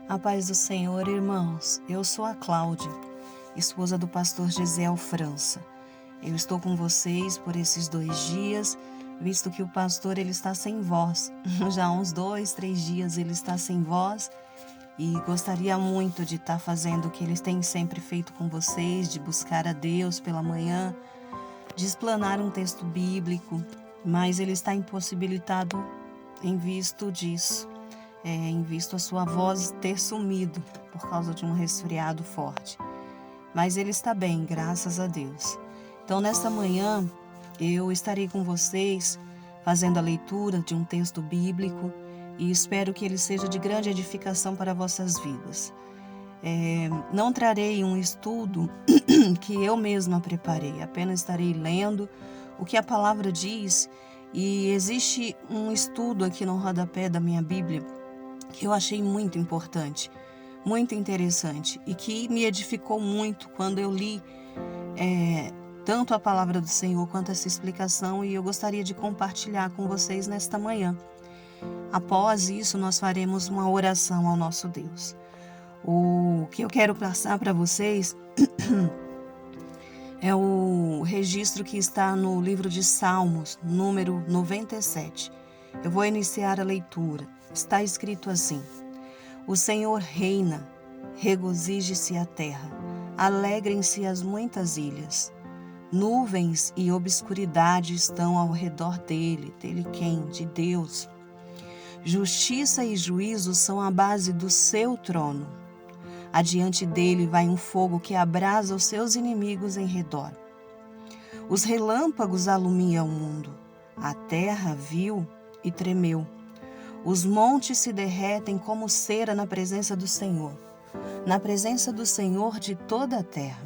A paz do Senhor, irmãos. Eu sou a Cláudia, esposa do pastor Gisel França. Eu estou com vocês por esses 2 dias, visto que o pastor ele está sem voz. Já há uns 2, 3 dias ele está sem voz e gostaria muito de estar fazendo o que ele tem sempre feito com vocês, de buscar a Deus pela manhã, de explanar um texto bíblico, mas ele está impossibilitado em visto disso. Em visto a sua voz ter sumido por causa de um resfriado forte. Mas ele está bem, graças a Deus. Então, nesta manhã, eu estarei com vocês fazendo a leitura de um texto bíblico e espero que ele seja de grande edificação para vossas vidas. Não trarei um estudo que eu mesma preparei, apenas estarei lendo o que a palavra diz, e existe um estudo aqui no rodapé da minha Bíblia que eu achei muito importante, muito interessante e que me edificou muito quando eu li tanto a palavra do Senhor quanto essa explicação, e eu gostaria de compartilhar com vocês nesta manhã. Após isso, nós faremos uma oração ao nosso Deus. O que eu quero passar para vocês é o registro que está no livro de Salmos, número 97. Eu vou iniciar a leitura. Está escrito assim: O Senhor reina, regozije-se a terra, alegrem-se as muitas ilhas. Nuvens e obscuridade estão ao redor dele. Dele quem? De Deus. Justiça e juízo são a base do seu trono. Adiante dele vai um fogo que abrasa os seus inimigos em redor. Os relâmpagos alumiam o mundo. A terra viu e tremeu. Os montes se derretem como cera na presença do Senhor, na presença do Senhor de toda a terra.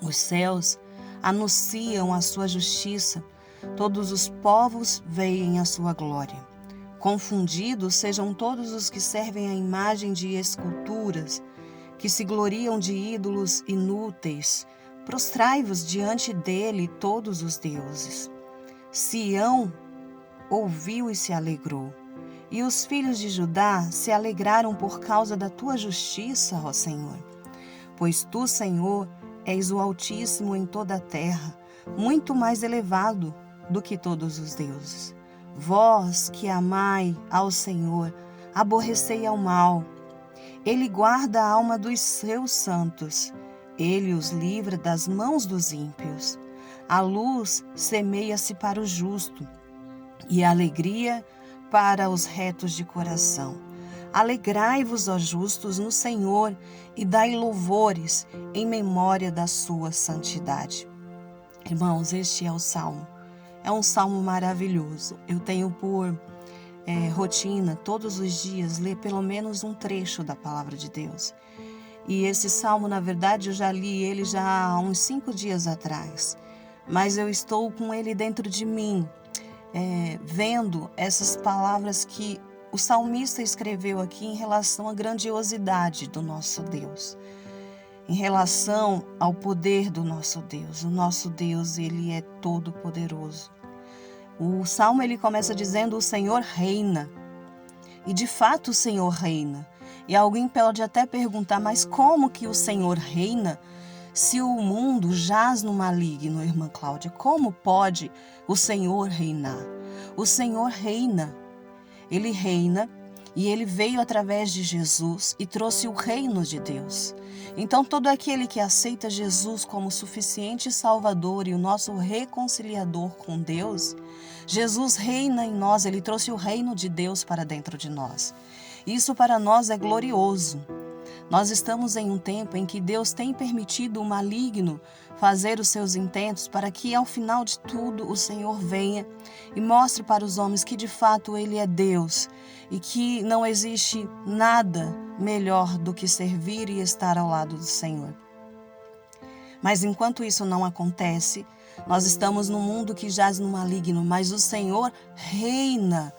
Os céus anunciam a sua justiça, todos os povos veem a sua glória. Confundidos sejam todos os que servem à imagem de esculturas, que se gloriam de ídolos inúteis. Prostrai-vos diante dele todos os deuses. Sião ouviu e se alegrou. E os filhos de Judá se alegraram por causa da tua justiça, ó Senhor. Pois tu, Senhor, és o Altíssimo em toda a terra, muito mais elevado do que todos os deuses. Vós que amai ao Senhor, aborrecei ao mal. Ele guarda a alma dos seus santos. Ele os livra das mãos dos ímpios. A luz semeia-se para o justo, e a alegria para os retos de coração. Alegrai-vos, ó justos, no Senhor, e dai louvores em memória da sua santidade. Irmãos, este é o Salmo. É um salmo maravilhoso. Eu tenho por rotina, todos os dias, ler pelo menos um trecho da palavra de Deus. E esse salmo, na verdade, eu já li ele já há uns 5 dias atrás. Mas eu estou com ele dentro de mim, vendo essas palavras que o salmista escreveu aqui em relação à grandiosidade do nosso Deus, em relação ao poder do nosso Deus. O nosso Deus, ele é todo poderoso. O salmo ele começa dizendo: o Senhor reina. E de fato o Senhor reina. E alguém pode até perguntar: mas como que o Senhor reina se o mundo jaz no maligno, irmã Cláudia? Como pode o Senhor reinar? O Senhor reina. Ele reina e ele veio através de Jesus e trouxe o reino de Deus. Então, todo aquele que aceita Jesus como suficiente Salvador e o nosso reconciliador com Deus, Jesus reina em nós, ele trouxe o reino de Deus para dentro de nós. Isso para nós é glorioso. Nós estamos em um tempo em que Deus tem permitido o maligno fazer os seus intentos para que, ao final de tudo, o Senhor venha e mostre para os homens que, de fato, Ele é Deus e que não existe nada melhor do que servir e estar ao lado do Senhor. Mas enquanto isso não acontece, nós estamos num mundo que jaz no maligno, mas o Senhor reina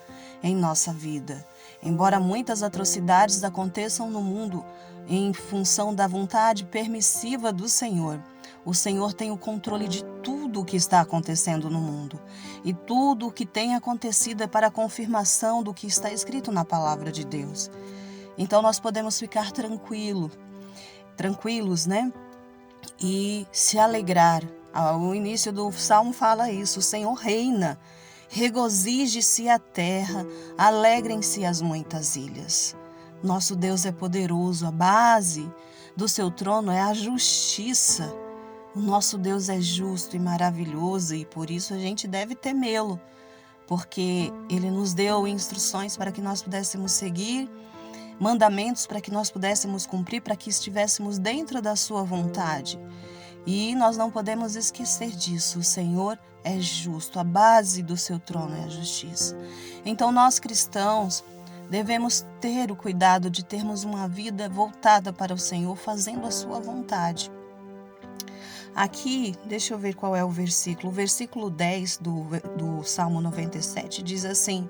em nossa vida. Embora muitas atrocidades aconteçam no mundo em função da vontade permissiva do Senhor, o Senhor tem o controle de tudo o que está acontecendo no mundo. E tudo o que tem acontecido é para a confirmação do que está escrito na palavra de Deus. Então nós podemos ficar tranquilos, né? E se alegrar. O início do Salmo fala isso: o Senhor reina, regozije-se a terra, alegrem-se as muitas ilhas. Nosso Deus é poderoso, a base do seu trono é a justiça. O nosso Deus é justo e maravilhoso e por isso a gente deve temê-lo, porque Ele nos deu instruções para que nós pudéssemos seguir, mandamentos para que nós pudéssemos cumprir, para que estivéssemos dentro da sua vontade. E nós não podemos esquecer disso. O Senhor é justo, a base do seu trono é a justiça. Então nós cristãos devemos ter o cuidado de termos uma vida voltada para o Senhor, fazendo a sua vontade. Aqui, deixa eu ver qual é o versículo. O versículo 10 do Salmo 97 diz assim: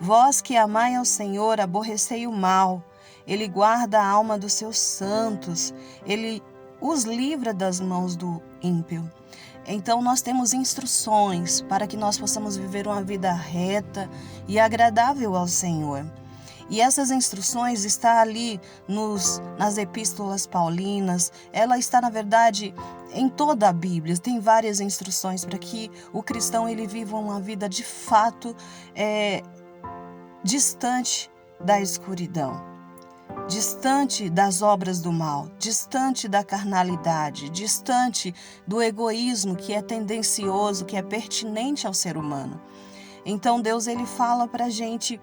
Vós que amai ao Senhor, aborrecei o mal. Ele guarda a alma dos seus santos. Ele os livra das mãos do ímpio. Então nós temos instruções para que nós possamos viver uma vida reta e agradável ao Senhor. E essas instruções estão ali nas epístolas paulinas, ela está, na verdade, em toda a Bíblia. Tem várias instruções para que o cristão ele viva uma vida de fato distante da escuridão, distante das obras do mal, distante da carnalidade, distante do egoísmo que é tendencioso, que é pertinente ao ser humano. Então Deus ele fala para a gente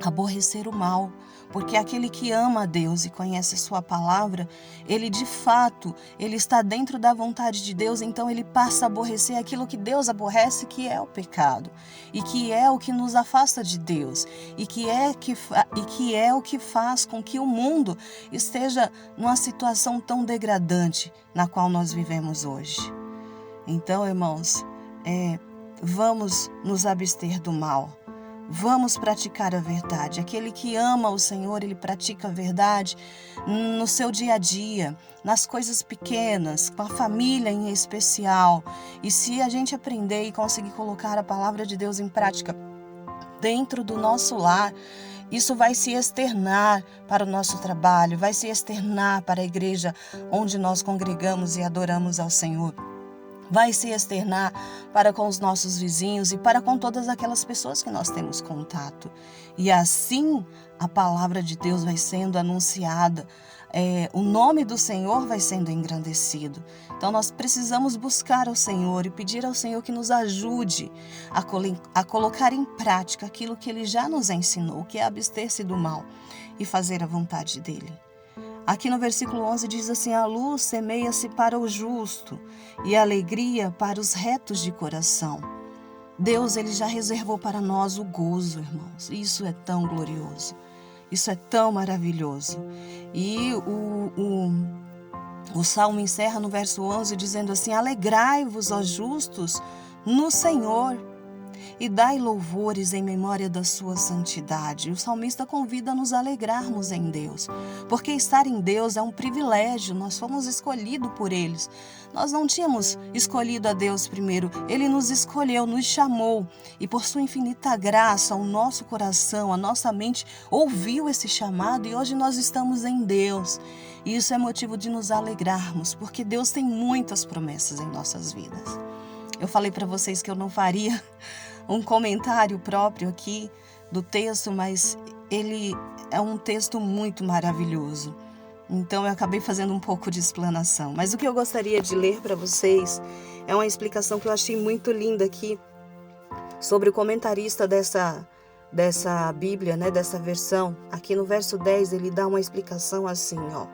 aborrecer o mal, porque aquele que ama a Deus e conhece sua palavra, ele de fato, ele está dentro da vontade de Deus, então ele passa a aborrecer aquilo que Deus aborrece, que é o pecado, e que é o que nos afasta de Deus, e que é o que faz com que o mundo esteja numa situação tão degradante na qual nós vivemos hoje. Então, irmãos, vamos nos abster do mal. Vamos praticar a verdade. Aquele que ama o Senhor, ele pratica a verdade no seu dia a dia, nas coisas pequenas, com a família em especial. E se a gente aprender e conseguir colocar a palavra de Deus em prática dentro do nosso lar, isso vai se externar para o nosso trabalho, vai se externar para a igreja onde nós congregamos e adoramos ao Senhor. Vai se externar para com os nossos vizinhos e para com todas aquelas pessoas que nós temos contato. E assim a palavra de Deus vai sendo anunciada, o nome do Senhor vai sendo engrandecido. Então nós precisamos buscar ao Senhor e pedir ao Senhor que nos ajude a colocar em prática aquilo que Ele já nos ensinou, que é abster-se do mal e fazer a vontade dEle. Aqui no versículo 11 diz assim: a luz semeia-se para o justo e a alegria para os retos de coração. Deus ele já reservou para nós o gozo, irmãos. Isso é tão glorioso, isso é tão maravilhoso. E o Salmo encerra no verso 11 dizendo assim: alegrai-vos, ó justos, no Senhor, e dai louvores em memória da sua santidade. O salmista convida a nos alegrarmos em Deus, porque estar em Deus é um privilégio, nós fomos escolhidos por eles. Nós não tínhamos escolhido a Deus primeiro, Ele nos escolheu, nos chamou, e por sua infinita graça, o nosso coração, a nossa mente ouviu esse chamado e hoje nós estamos em Deus. E isso é motivo de nos alegrarmos, porque Deus tem muitas promessas em nossas vidas. Eu falei para vocês que eu não faria um comentário próprio aqui do texto, mas ele é um texto muito maravilhoso. Então eu acabei fazendo um pouco de explanação. Mas o que eu gostaria de ler para vocês é uma explicação que eu achei muito linda aqui sobre o comentarista dessa Bíblia, né, dessa versão. Aqui no verso 10 ele dá uma explicação assim, ó.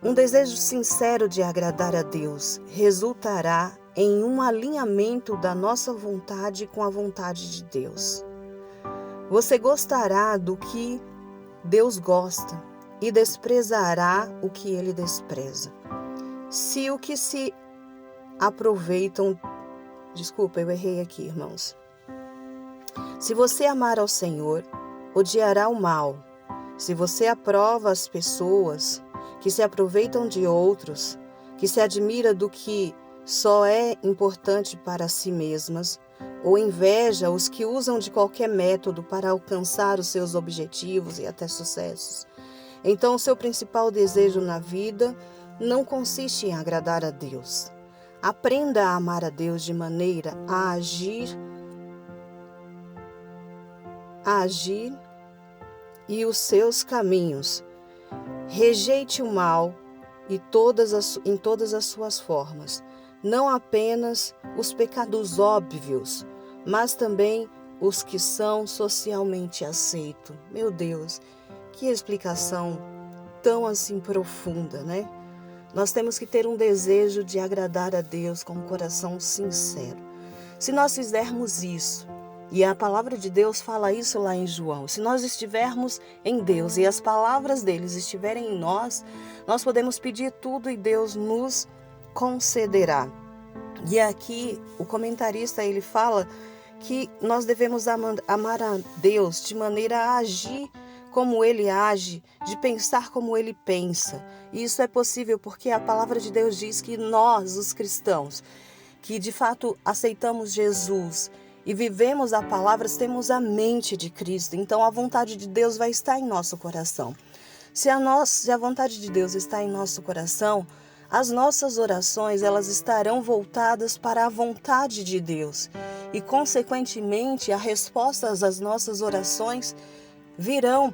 Um desejo sincero de agradar a Deus resultará em um alinhamento da nossa vontade com a vontade de Deus. Você gostará do que Deus gosta e desprezará o que Ele despreza. Se o que se aproveitam... Desculpa, eu errei aqui, irmãos. Se você amar ao Senhor, odiará o mal. Se você aprova as pessoas que se aproveitam de outros, que se admira do que só é importante para si mesmas, ou inveja os que usam de qualquer método para alcançar os seus objetivos e até sucessos. Então, o seu principal desejo na vida não consiste em agradar a Deus. Aprenda a amar a Deus de maneira a agir e os seus caminhos. Rejeite o mal em todas as suas formas, não apenas os pecados óbvios, mas também os que são socialmente aceitos. Meu Deus, que explicação tão assim profunda, né? Nós temos que ter um desejo de agradar a Deus com um coração sincero. Se nós fizermos isso, e a palavra de Deus fala isso lá em João, se nós estivermos em Deus e as palavras deles estiverem em nós, nós podemos pedir tudo e Deus nos concederá. E aqui o comentarista ele fala que nós devemos amar a Deus de maneira a agir como Ele age, de pensar como Ele pensa. E isso é possível porque a palavra de Deus diz que nós, os cristãos, que de fato aceitamos Jesus e vivemos a palavra, temos a mente de Cristo. Então a vontade de Deus vai estar em nosso coração. Se a vontade de Deus está em nosso coração, as nossas orações elas estarão voltadas para a vontade de Deus. E consequentemente, as respostas às nossas orações virão,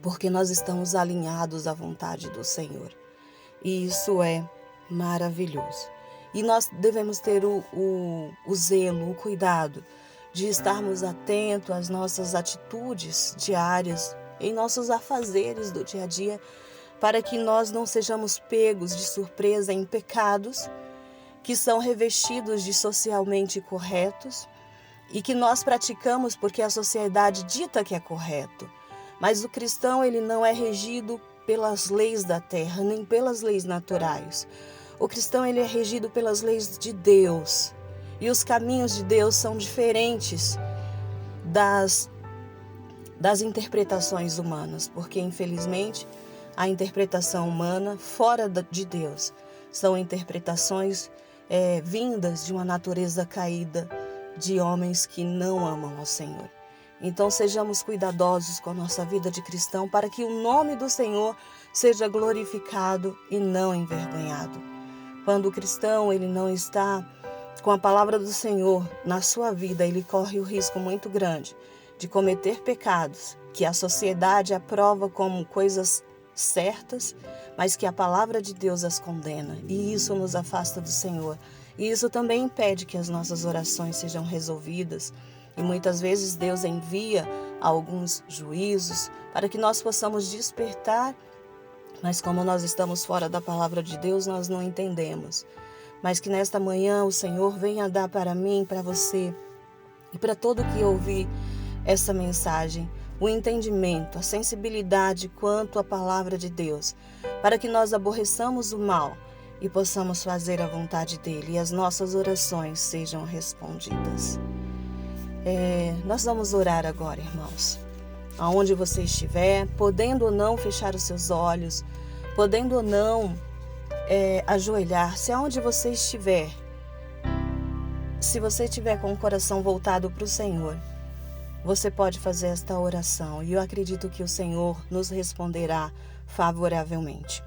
porque nós estamos alinhados à vontade do Senhor. E isso é maravilhoso. E nós devemos ter o zelo, o cuidado de estarmos atentos às nossas atitudes diárias, em nossos afazeres do dia a dia, para que nós não sejamos pegos de surpresa em pecados que são revestidos de socialmente corretos e que nós praticamos porque a sociedade dita que é correto. Mas o cristão ele não é regido pelas leis da terra, nem pelas leis naturais. O cristão ele é regido pelas leis de Deus. E os caminhos de Deus são diferentes das interpretações humanas, porque infelizmente a interpretação humana fora de Deus são interpretações vindas de uma natureza caída, de homens que não amam ao Senhor. Então sejamos cuidadosos com a nossa vida de cristão para que o nome do Senhor seja glorificado e não envergonhado. Quando o cristão ele não está com a palavra do Senhor na sua vida, ele corre o risco muito grande de cometer pecados que a sociedade aprova como coisas certas, mas que a palavra de Deus as condena. E isso nos afasta do Senhor. E isso também impede que as nossas orações sejam resolvidas. E muitas vezes Deus envia alguns juízos para que nós possamos despertar, mas como nós estamos fora da palavra de Deus, nós não entendemos. Mas que nesta manhã o Senhor venha dar para mim, para você e para todo que ouvir essa mensagem, o entendimento, a sensibilidade quanto à palavra de Deus, para que nós aborreçamos o mal e possamos fazer a vontade dele e as nossas orações sejam respondidas. Nós vamos orar agora, irmãos. Aonde você estiver, podendo ou não fechar os seus olhos, podendo ou não ajoelhar-se, aonde você estiver, se você estiver com o coração voltado para o Senhor, você pode fazer esta oração e eu acredito que o Senhor nos responderá favoravelmente.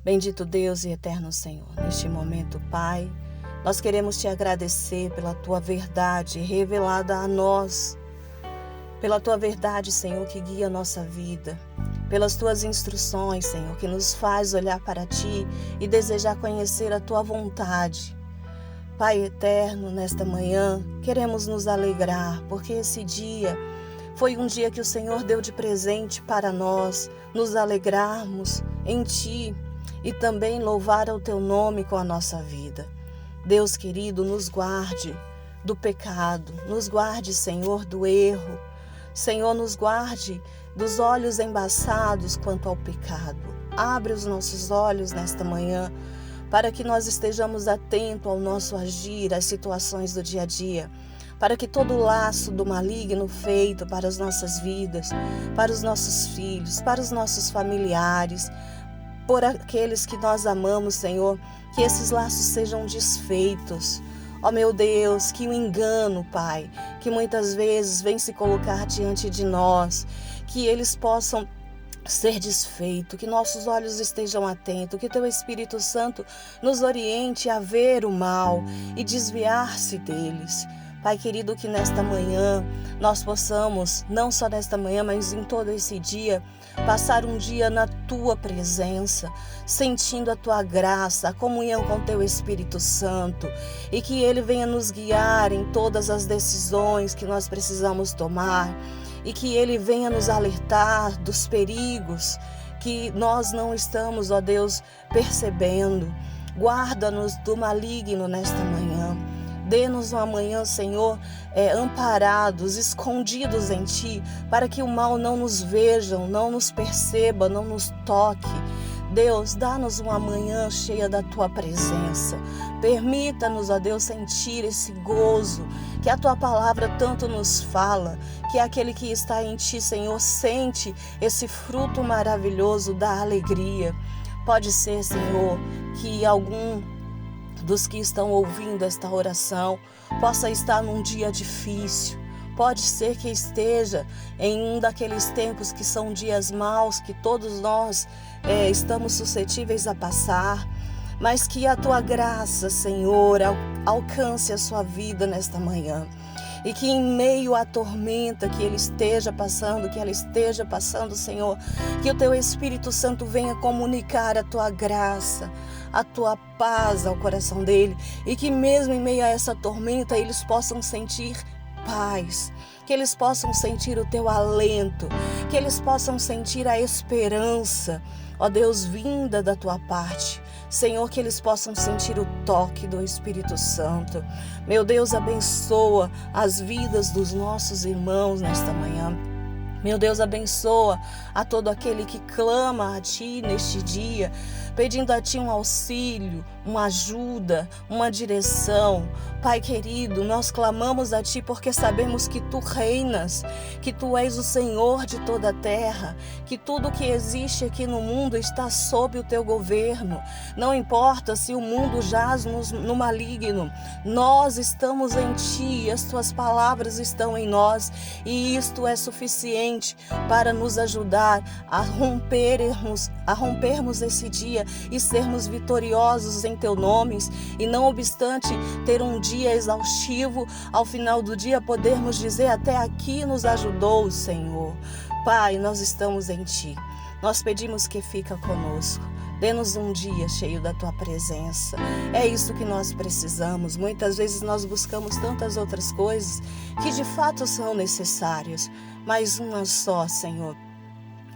Bendito Deus e eterno Senhor, neste momento, Pai, nós queremos te agradecer pela tua verdade revelada a nós, pela tua verdade, Senhor, que guia a nossa vida, pelas tuas instruções, Senhor, que nos faz olhar para ti e desejar conhecer a tua vontade. Pai eterno, nesta manhã, queremos nos alegrar, porque esse dia foi um dia que o Senhor deu de presente para nós, nos alegrarmos em ti e também louvar o teu nome com a nossa vida. Deus querido, nos guarde do pecado, nos guarde, Senhor, do erro. Senhor, nos guarde dos olhos embaçados quanto ao pecado. Abre os nossos olhos nesta manhã para que nós estejamos atentos ao nosso agir, às situações do dia a dia, para que todo laço do maligno feito para as nossas vidas, para os nossos filhos, para os nossos familiares, por aqueles que nós amamos, Senhor, que esses laços sejam desfeitos. Ó meu Deus, que o engano, Pai, que muitas vezes vem se colocar diante de nós, que eles possam ser desfeito, que nossos olhos estejam atentos, que Teu Espírito Santo nos oriente a ver o mal e desviar-se deles. Pai querido, que nesta manhã nós possamos, não só nesta manhã, mas em todo esse dia, passar um dia na Tua presença, sentindo a Tua graça, a comunhão com Teu Espírito Santo, e que Ele venha nos guiar em todas as decisões que nós precisamos tomar, e que Ele venha nos alertar dos perigos que nós não estamos, ó Deus, percebendo. Guarda-nos do maligno nesta manhã. Dê-nos uma manhã, Senhor, amparados, escondidos em Ti, para que o mal não nos veja, não nos perceba, não nos toque. Deus, dá-nos uma manhã cheia da Tua presença. Permita-nos, ó Deus, sentir esse gozo que a Tua palavra tanto nos fala, que aquele que está em Ti, Senhor, sente esse fruto maravilhoso da alegria. Pode ser, Senhor, que algum dos que estão ouvindo esta oração possa estar num dia difícil. Pode ser que esteja em um daqueles tempos que são dias maus, que todos nós estamos suscetíveis a passar, mas que a Tua graça, Senhor, alcance a sua vida nesta manhã. E que em meio à tormenta que ele esteja passando, que ela esteja passando, Senhor, que o Teu Espírito Santo venha comunicar a Tua graça, a Tua paz ao coração dele, e que mesmo em meio a essa tormenta eles possam sentir paz, que eles possam sentir o Teu alento, que eles possam sentir a esperança, ó Deus, vinda da Tua parte. Senhor, que eles possam sentir o toque do Espírito Santo. Meu Deus, abençoa as vidas dos nossos irmãos nesta manhã. Meu Deus, abençoa a todo aquele que clama a Ti neste dia, pedindo a Ti um auxílio, uma ajuda, uma direção. Pai querido, nós clamamos a Ti porque sabemos que Tu reinas, que Tu és o Senhor de toda a terra, que tudo que existe aqui no mundo está sob o Teu governo. Não importa se o mundo jaz no maligno, nós estamos em Ti, as Tuas palavras estão em nós, e isto é suficiente para nos ajudar a rompermos esse dia e sermos vitoriosos em Teu nome, e não obstante ter um dia exaustivo, ao final do dia podermos dizer: até aqui nos ajudou o Senhor. Pai, nós estamos em Ti, nós pedimos que fica conosco. Dê-nos um dia cheio da Tua presença. É isso que nós precisamos. Muitas vezes nós buscamos tantas outras coisas que de fato são necessárias, mas uma só, Senhor,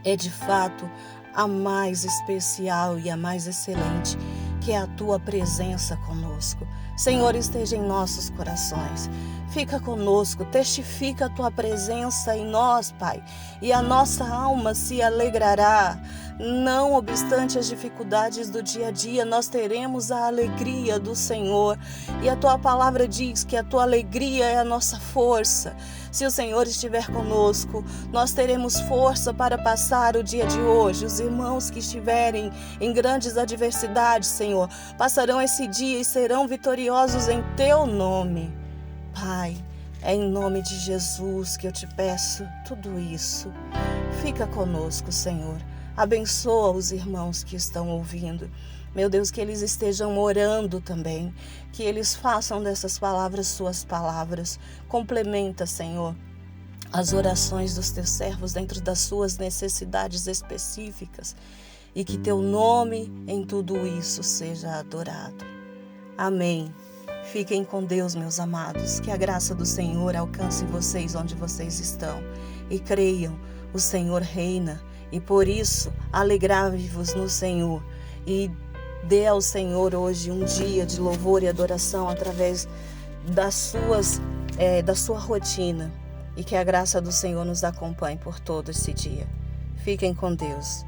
é de fato a mais especial e a mais excelente, que é a Tua presença conosco. Senhor, esteja em nossos corações. Fica conosco, testifica a Tua presença em nós, Pai, e a nossa alma se alegrará. Não obstante as dificuldades do dia a dia, nós teremos a alegria do Senhor. E a Tua palavra diz que a Tua alegria é a nossa força. Se o Senhor estiver conosco, nós teremos força para passar o dia de hoje. Os irmãos que estiverem em grandes adversidades, Senhor, passarão esse dia e serão vitoriosos em Teu nome. Pai, é em nome de Jesus que eu Te peço tudo isso. Fica conosco, Senhor. Abençoa os irmãos que estão ouvindo. Meu Deus, que eles estejam orando também, que eles façam dessas palavras Suas palavras. Complementa, Senhor, as orações dos Teus servos dentro das suas necessidades específicas, e que Teu nome em tudo isso seja adorado. Amém. Fiquem com Deus, meus amados. Que a graça do Senhor alcance vocês onde vocês estão. E creiam, o Senhor reina. E por isso, alegrai-vos no Senhor. E dê ao Senhor hoje um dia de louvor e adoração através da sua rotina. E que a graça do Senhor nos acompanhe por todo esse dia. Fiquem com Deus.